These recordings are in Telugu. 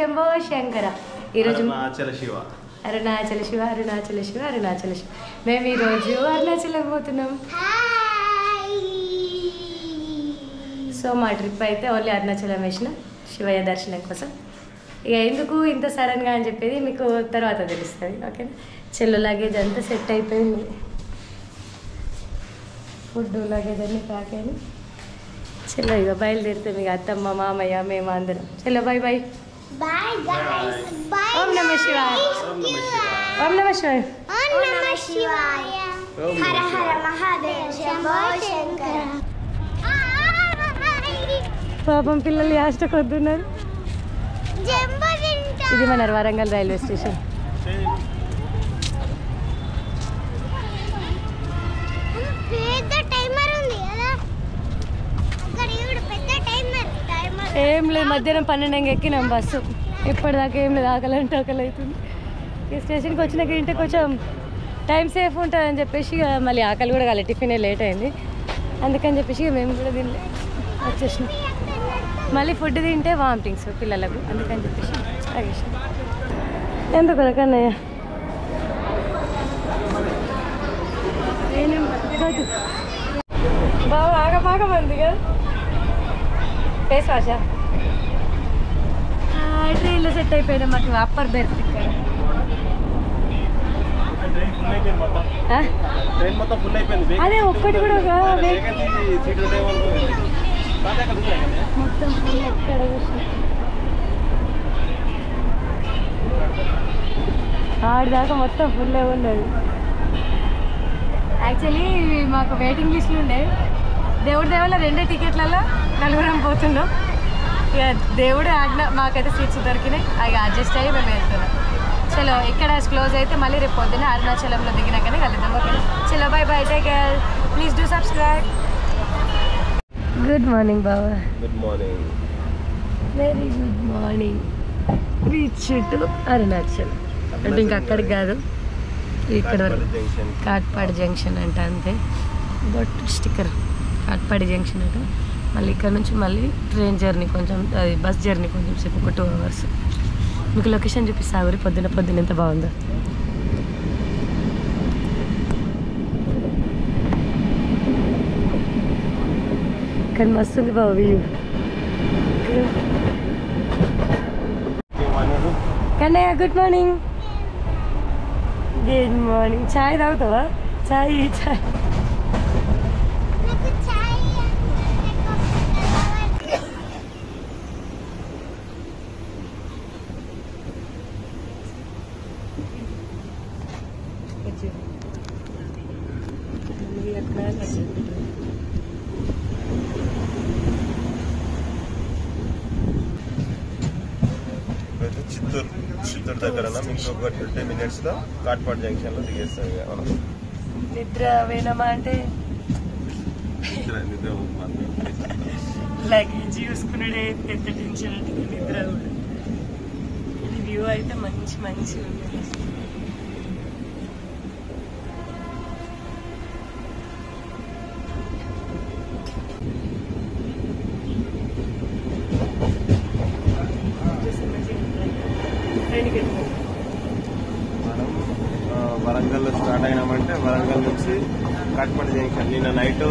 శంభో శంకర. ఈరోజు అరుణాచల శివ అరుణాచల శివ అరుణాచల శివ అరుణాచల శివ. మేము ఈరోజు అరుణాచలం పోతున్నాం. సో మా ట్రిప్ అయితే ఓన్లీ అరుణాచలం వేసిన శివయ్య దర్శనం కోసం. ఇక ఎందుకు ఇంత సడన్గా అని చెప్పేది మీకు తర్వాత తెలుస్తుంది. ఓకేనా. చెల్లు లగేజ్ అంతా సెట్ అయిపోయింది. ఫుడ్ లగేజ్ అన్నీ ప్యాక్ అయ్యి చెల్లో ఇక బయలుదేరుతాం. ఇక అత్తమ్మ మామయ్య మేము అందరం. చెల్లో బాయ్ బాయ్. ఓం నమ శివాయ. ఓం నమ శివాయ. హర హర మహాదేవ శంభో శంకర. పాపం పిల్లలు యాస్టకు వద్దున్నారు. ఇది మన వరంగల్ రైల్వే స్టేషన్. ఏం లేదు, మధ్యాహ్నం 12 ఎక్కినాం బస్సు. ఇప్పటిదాకా ఏం లేదు, ఆకలి అంటే ఆకలి అవుతుంది. ఈ స్టేషన్కి వచ్చినాక ఇంటే కొంచెం టైం సేఫ్ ఉంటుందని చెప్పేసి ఇక మళ్ళీ ఆకలి కూడా కాలేదు. టిఫినే లేట్ అయింది అందుకని చెప్పేసి ఇక మేము కూడా తినలే వచ్చేసినాం. మళ్ళీ ఫుడ్ తింటే వామిటింగ్స్ పిల్లలకు, అందుకని చెప్పేసి ఆగేసినాం. ఎందుకు కన్నయ్య బాబు ఆగమాగమంది కదా. ఫేస్ వాషా ట్రైన్లో సెట్ అయిపోయినా మాకు అప్పర్ బెర్త్ ఇక్కడ. అదే ఒక్కటి కూడా మొత్తం ఫుల్ ఎక్కడ ఆడిదాకా మొత్తం ఫుల్ ఉన్నది. యాక్చువల్లీ మాకు వెయిటింగ్ లిస్టులు ఉండే. దేవుడి దేవల్ల 2 టికెట్లలో 4 పోతున్నాం. ఇక దేవుడు ఆడిన మాకైతే సీట్స్ దొరికినాయి. అవి అడ్జస్ట్ అయ్యి మేము వెళ్తున్నాం. చలో ఇక్కడ క్లోజ్ అయితే మళ్ళీ రేపు పొద్దున్న అరుణాచలంలో దిగినాకనే కలుద్దాం. ఓకే చలో bye bye. Take care. Please do subscribe. Good morning బాబా. Good morning. Very good morning. Reach to Arunachal. అంటే ఇంకా అక్కడికి కాదు, ఇక్కడ కాట్పాడి జంక్షన్ అంట. అంతే బట్ స్టిక్కర్ కాట్పాడి జంక్షన్ అంట. మళ్ళీ ఇక్కడ నుంచి మళ్ళీ ట్రైన్ జర్నీ కొంచెం, అది బస్ జర్నీ కొంచెం సేపు, ఒక 2 hours. మీకు లొకేషన్ చూపిస్తా ఊరి పొద్దున్న ఎంత బాగుందో. కానీ మస్తు ఉంది బాబు view. Kannayya good morning. Good morning. చాయ్ తాగుతావా? చాయ్ చాయ్. చిత్తూరు దగ్గర ఇంకొక 20 minutes లో కాట్పాడి జంక్షన్ లో దిగేస్తాం. నిద్ర వేనమా అంటే లగేజ్ చూసుకున్నాడే పెద్ద టెన్షన్ అంటే నిద్ర కూడా. ఇది వ్యూ అయితే మంచి మంచి ఉంది. మనం వరంగల్లో స్టార్ట్ అయినామంటే వరంగల్ నుంచి కాట్పాడి జంక్షన్ నిన్న నైట్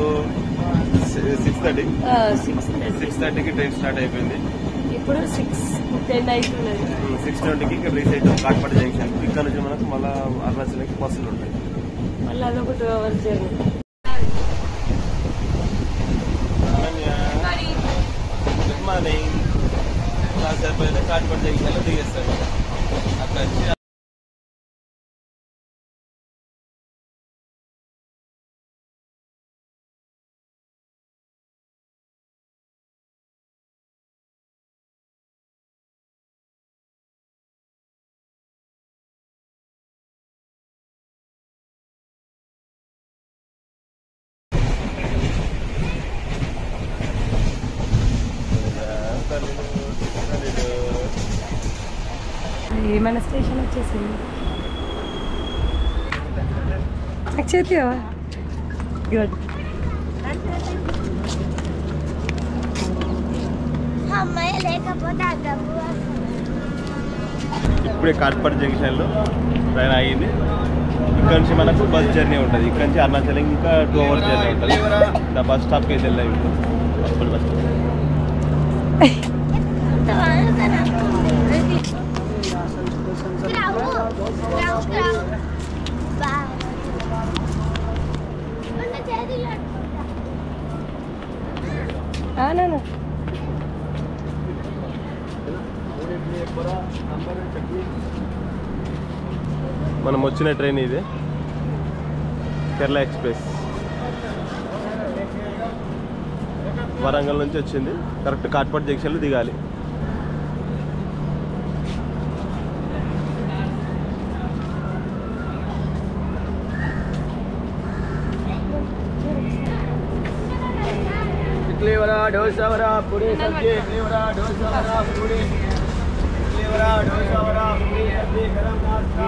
6:30కి ట్రైన్ స్టార్ట్ అయిపోయింది. ఇప్పుడు 6:10 అవుతున్నది. 6:20కి ఇక్కడ రీచ్ అవుతాం కాట్పాడి జంక్షన్. ఇక్కడ నుంచి మనకు మళ్ళీ అరుణాచల్కి బస్సులు ఉంటాయి. మళ్ళీ అదొక 2 hours జర్నీ. Good morning. కాసేపు అయితే కాట్పాడి జంక్షన్ లో దిగేస్తాం. అక్కడ వచ్చి మన స్టేషన్ వచ్చేసింది. చేతివా గుడ్. అమ్మాయి లేకపోతే ఇప్పుడే కాట్పాడి జంక్షన్లో ట్రైన్ ఆగింది. ఇక్కడ నుంచి మనకు బస్ జర్నీ ఉంటుంది. ఇక్కడ నుంచి అరుణాచల్ ఇంకా 2 hours జర్నీ ఉంటుంది. బస్ స్టాప్కి అయితే వెళ్ళాము. ఇప్పుడు బస్ స్టాప్ మనం వచ్చిన ట్రైన్ ఇది కేరళ ఎక్స్ప్రెస్. వరంగల్ నుంచి వచ్చింది. కరెక్ట్ కాట్పాడి జంక్షన్లో దిగాలి. इडली वड़ा डोसा वड़ा पूरी सब्जी इडली वड़ा डोसा वड़ा पूरी इडली वड़ा डोसा वड़ा पूरी सब्जी गरम नाश्ता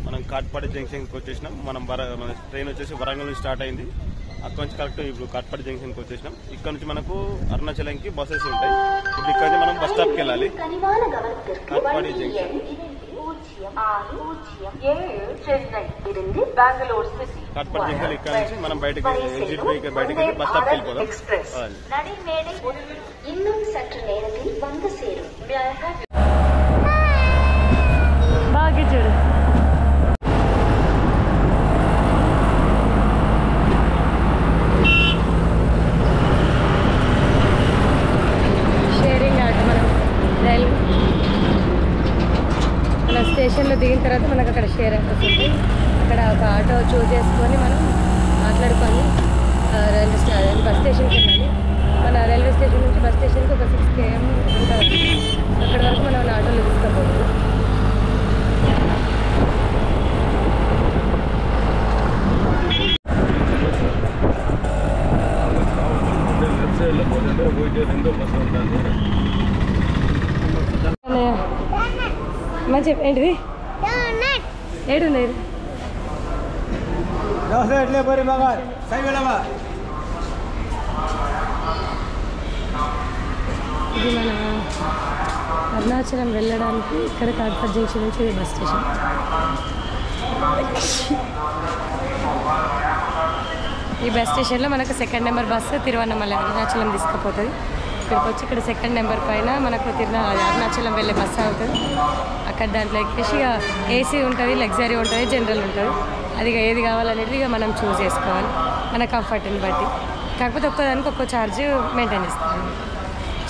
మనం కాట్పాడి జంక్షన్కి వచ్చేసినాం. మన ట్రైన్ వచ్చేసి వరంగల్ నుంచి స్టార్ట్ అయింది. అక్కడ నుంచి కరెక్ట్ ఇప్పుడు కాట్పాడి జంక్షన్కి వచ్చేసినాం. ఇక్కడ నుంచి మనకు అరుణాచలంకి బస్సెస్ ఉంటాయి. ఇప్పుడు ఇక్కడ నుంచి మనం బస్ స్టాప్కి వెళ్ళాలి. కాట్పాడి జంక్షన్ కాట్పాడి జంక్షన్ ఇక్కడ నుంచి మనం బయటకి ఎగ్జిట్ బయటకి బస్ స్టాప్కి వెళ్ళిపోదాం. బాగా చూడు. స్టేషన్లో దిగిన తర్వాత మనకు అక్కడ షేర్ ఆటోస్ ఉంటాయి. అక్కడ ఒక ఆటో చూస్ చేసుకొని మనం మాట్లాడుకొని బస్ స్టేషన్కి వెళ్ళాలి. మన రైల్వే స్టేషన్ నుంచి బస్ స్టేషన్కి ఒక 6 km ఉంటుంది. అక్కడ వరకు మనం ఆటోలో తీసుకోపోతుంది. మంచి ఏంటిది ఏడున్నాయి डोसा इडली पूरी मंगा सही वेला ఇది మన అరుణాచలం వెళ్ళడానికి ఇక్కడ కాట్పాడి జంక్షన్ నుంచి బస్ స్టేషన్. ఈ బస్ స్టేషన్లో మనకు 2nd number bus Tiruvannamalai Arunachalam తీసుకుపోతుంది. ఇక్కడికి వచ్చి ఇక్కడ 2nd నెంబర్ పైన మనకు అరుణాచలం వెళ్ళే బస్సు అవుతుంది. అక్కడ దాంట్లో ఎక్కేసి ఏసీ ఉంటుంది, లగ్జరీ ఉంటుంది, జనరల్ ఉంటుంది. అది ఏది కావాలనేది ఇక మనం చూస్ చేసుకోవాలి మన కంఫర్ట్ని బట్టి. కాకపోతే ఒక్కదానికి ఒక్కో ఛార్జ్ మెయింటైన్ చేస్తాం.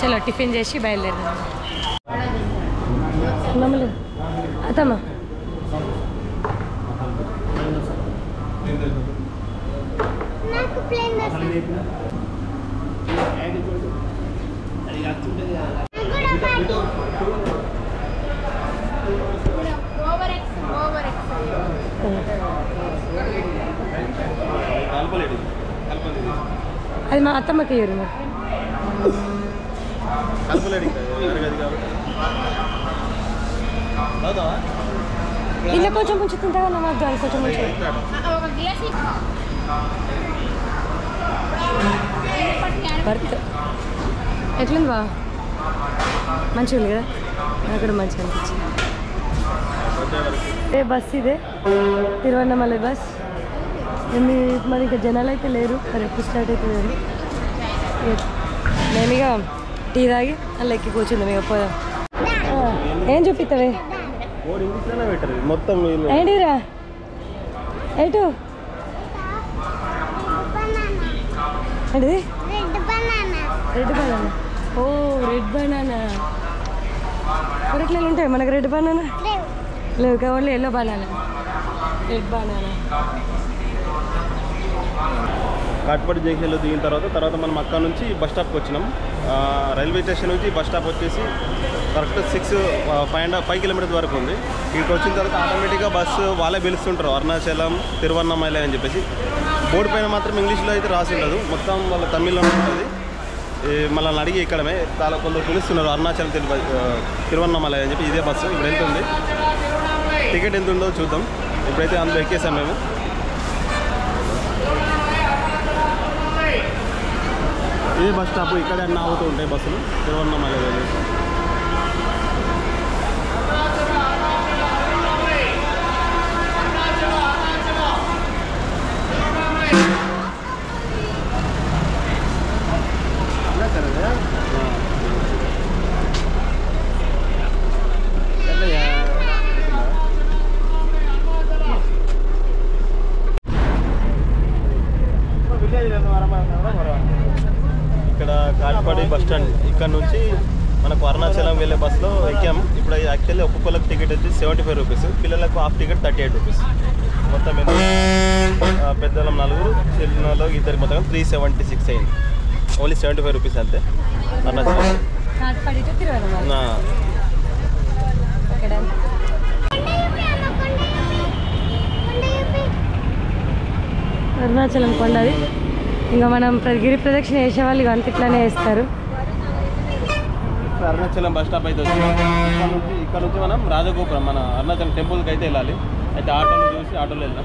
చలో టిఫిన్ చేసి బయలుదేరాం. అతమ్మా అది మా అత్తమ్మకి ఇయ్యరు. ఇలా కొంచెం కొంచెం తింటాగా నమ్మద్దు అని కొంచెం కొంచెం బర్త్ ఎట్లుంది బా మంచిగా ఉంది కదా. నాకు కూడా మంచిగా అనిపించింది. ఏ బస్ ఇదే తిరువన్నమలై బస్. మరి ఇంకా జనాలు అయితే లేరు. మరి ఎప్పుడు స్టార్ట్ అయితే లేరు. మేము ఇక టీ తాగి అలా ఎక్కి కూర్చుందాం. ఇక పోదాం. ఏం చూపిస్తావే మొత్తం ఏంటిరా ఎటు ఏంటిది రెడ్ బనానా. ఓ రెడ్ బనానా కొరట్లేదు ఉంటాయి మనకు. రెడ్ బనానా లేవు only yellow banana. Red banana. Katpadi జంక్షన్లో దిగిన తర్వాత మనం అక్కడ నుంచి బస్ స్టాప్కి వచ్చినాం. రైల్వే స్టేషన్ నుంచి బస్ స్టాప్ వచ్చేసి కరెక్ట్ 5 kilometers వరకు ఉంది. ఇక్కడికి వచ్చిన తర్వాత ఆటోమేటిక్గా బస్సు వాళ్ళే పిలుస్తుంటారు అరుణాచలం తిరువన్నమలై అని చెప్పేసి. బోర్డు పైన మాత్రం ఇంగ్లీష్లో అయితే రాసి ఉండదు, మొత్తం వాళ్ళ తమిళ్లో ఉంటుంది. మనల్ని అడిగి ఇక్కడమే చాలా కొందరు పిలుస్తున్నారు అరుణాచలం తిరువన్నమలై అని చెప్పి ఇదే బస్సు ఇప్పుడు వెళ్తుంది. టికెట్ ఎంత ఉందో చూద్దాం. ఇప్పుడైతే అందులో ఎక్కేసాం మేము. ఇదే బస్ స్టాప్, ఇక్కడే అన్నీ ఆగుతూ ఉంటాయి బస్సులు తిరువన్నమలై వెళ్ళేసి. ఇక్కడ కాట్పాడి బస్ స్టాండ్, ఇక్కడ నుంచి మనకు అరుణాచలం వెళ్ళే బస్సులో ఎక్కాము. ఇప్పుడు యాక్చువల్లీ ఒక్కొక్కరికి టికెట్ వచ్చి 75 రూపీస్, పిల్లలకు హాఫ్ టికెట్ 38 రూపీస్. మొత్తం పెద్దలం 4, చిన్నలో 2 మొత్తం 376 అయింది. ఓన్లీ 75 రూపీస్ అంతే. అరుణాచలం అరుణాచలం కొండది. ఇంకా మనం గిరి ప్రదక్షిణ చేసే వాళ్ళు ఇక అంత ఇట్లానే వేస్తారు. అరుణాచలం బస్ స్టాప్ అయితే వచ్చి ఇక్కడ నుంచి మనం రాజగోపురం మన అరుణాచలం టెంపుల్కి అయితే వెళ్ళాలి. అయితే ఆటోలు చూసి ఆటోలో వెళ్దాం.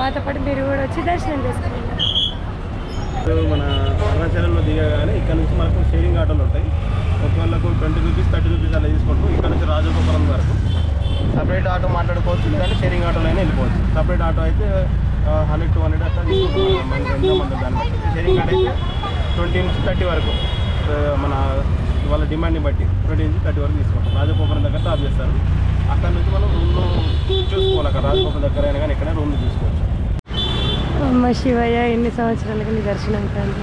మాతో పాటు మీరు కూడా వచ్చి దర్శనం చేసుకోండి. మన అరుణాచలంలో దిగగానే ఇక్కడ నుంచి మనకు షేరింగ్ ఆటోలు ఉంటాయి. ఒకవేళకు 20 రూపీస్ 30 రూపీస్ అలా తీసుకుంటాం. ఇక్కడ నుంచి రాజగోపురం వరకు సపరేట్ ఆటో మాట్లాడుకోవచ్చు, లేదంటే షేరింగ్ ఆటోలో అయినా వెళ్ళిపోవచ్చు. సపరేట్ ఆటో అయితే 100-200 అట్లా తీసుకుంటాం. ఎంతో మంది దాన్ని బట్టి. షేరింగ్ ఆటో అయితే 20 నుంచి 30 వరకు మన వాళ్ళ డిమాండ్ని బట్టి 20 నుంచి 30 వరకు తీసుకుంటాం. రాజగోపురం దగ్గర టాప్ చేస్తారు. అక్కడ నుంచి మనం రూమ్లో చూసుకోవాలి. అక్కడ రాజగోపురం దగ్గర అయినా కానీ ఎక్కడ రూమ్లో చూసుకోవచ్చు. అమ్మ శివయ్య, ఎన్ని సంవత్సరాలకి నీ దర్శనం కాదు.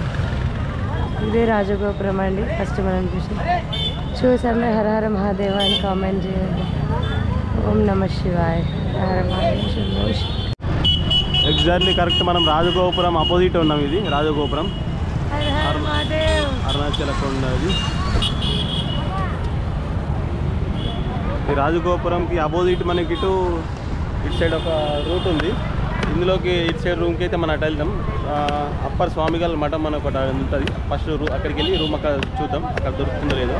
ఇదే రాజగోపురం అండి. ఫస్ట్ మనం చూసామే. హర హర మహాదేవ అని కామెంట్ చేయండి. ఓం నమ శివాయ. హర మహాదేవ. Exactly correct. మనం రాజగోపురం అపోజిట్ ఉన్నాం. ఇది రాజగోపురం అరుణాచల కొండ. అది ఈ రాజగోపురంకి అపోజిట్ మనకి ఇటు సైడ్ ఒక రూట్ ఉంది. ఇందులోకి ఇటు సైడ్ రూమ్కి అయితే మనం అటు వెళ్దాం. అప్పర్ స్వామిగల్ మఠం మనకు ఒకటి ఉంటుంది. ఫస్ట్ అక్కడికి వెళ్ళి రూమ్ అక్కడ చూద్దాం, అక్కడ దొరుకుతుందో లేదో.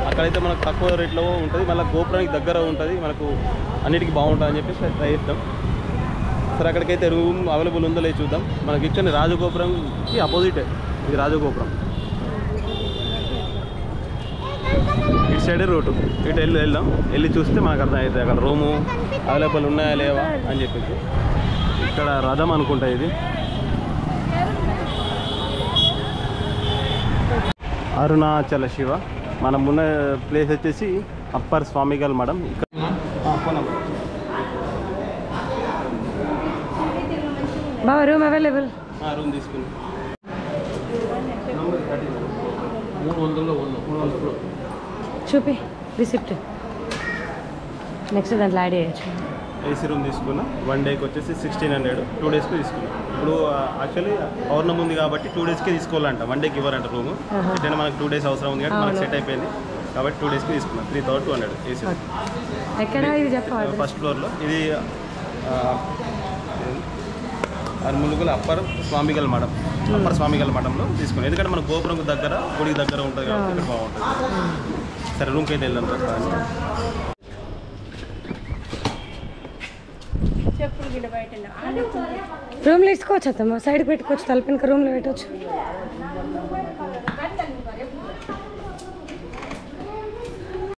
అక్కడైతే మనకు తక్కువ రేట్లో ఉంటుంది. మళ్ళీ గోపురానికి దగ్గర ఉంటుంది. మనకు అన్నిటికీ బాగుంటుంది అని చెప్పేసి ట్రై చేద్దాం. సరే, అక్కడికైతే రూమ్ అవైలబుల్ ఉందో లేదు చూద్దాం. మనకి ఇక్కడ రాజగోపురంకి అపోజిటే ఇది రాజగోపురం. ఇటు సైడే రూటు. ఇటు వెళ్దాం. వెళ్ళి చూస్తే మనకు అర్థం అవుతుంది అక్కడ రూము అవైలబుల్ ఉన్నాయా లేవా అని చెప్పేసి. ఇక్కడ రథం అనుకుంటా ఇది. అరుణాచల శివ. మనం ఉన్న ప్లేస్ వచ్చేసి అప్పర్ స్వామిగల్ మఠం. ఇక్కడ బాబా రూమ్ అవైలబుల్. రూమ్ తీసుకుని చూపి రిసిప్ట్. నెక్స్ట్ దాంట్లో యాడ్ చేయొచ్చు. ఏసీ రూమ్ తీసుకున్నా. 1 డేకి వచ్చేసి 1600. 2 డేస్కి తీసుకున్నాం. ఇప్పుడు యాక్చువల్లీ పౌర్ణమి ఉంది కాబట్టి 2 డేస్కి తీసుకోవాలంట. 1 డేకి ఇవ్వరంట రూము. ఎట్లయినా మనకు 2 డేస్ అవసరం ఉంది కాబట్టి మనకు సెట్ అయిపోయింది కాబట్టి 2 డేస్కి తీసుకున్నాం. 3200 ఏసీ. ఎక్కడ ఇది చెప్పాలి? ఫస్ట్ ఫ్లోర్లో. ఇది ములుగుల అప్పర్ స్వామిగల్ మఠం. అప్పర్ స్వామిగల్ మఠంలో తీసుకున్నాం. ఎందుకంటే మన గోపురం దగ్గర, గుడికి దగ్గర ఉంటుంది కాబట్టి ఇక్కడ బాగుంటుంది. సరే, రూమ్కి అయితే వెళ్దాం. రూమ్లో తీసుకోవచ్చు అత్తమ్మ. సైడ్కి పెట్టుకోవచ్చు. తలపినక రూమ్లో పెట్టవచ్చు.